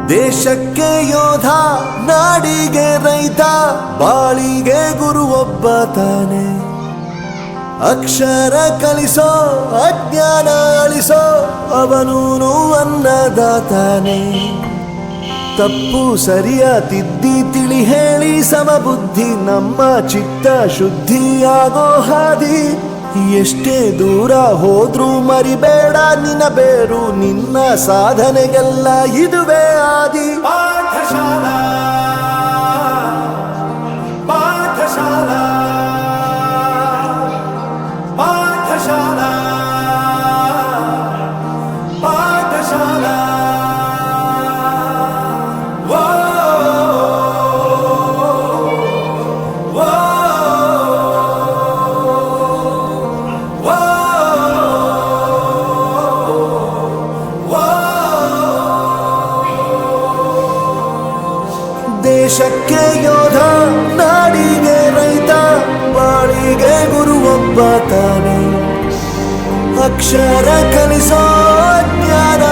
ದೇಶಕ್ಕೆ ಯೋಧ, ನಾಡಿಗೆ ರೈತ, ಬಾಳಿಗೆ ಗುರು ಒಬ್ಬ ತಾನೆ. ಅಕ್ಷರ ಕಲಿಸೋ, ಅಜ್ಞಾನ ಅಳಿಸೋ, ಅವನೂನು ಅನ್ನದಾತಾನೆ. ತಪ್ಪು ಸರಿಯ ತಿದ್ದಿ ತಿಳಿ ಹೇಳಿ ಸಮಬುದ್ಧಿ ನಮ್ಮ ಚಿತ್ತ ಶುದ್ಧಿಯಾಗೋ ಹಾದಿ. ಎಷ್ಟೇ ದೂರ ಹೋದ್ರೂ ಮರಿಬೇಡ ನಿನ್ನ ಬೇರು, ನಿನ್ನ ಸಾಧನೆಗೆಲ್ಲ ಇದುವೇ ಆದಿ. ಪಾಠಶಾಲಾ ಪಾಠಶಾಲಾ ಪಾಠಶಾಲಾ ಪಾಠಶಾಲಾ. ದೇಶಕ್ಕೆ ಯೋಧ, ನಾಡಿಗೆ ರೈತ, ಬಾಳಿಗೆ ಗುರು ಒಬ್ಬ ತಾನೆ. ಅಕ್ಷರ ಕಲಿಸೋ, ಜ್ಞಾನ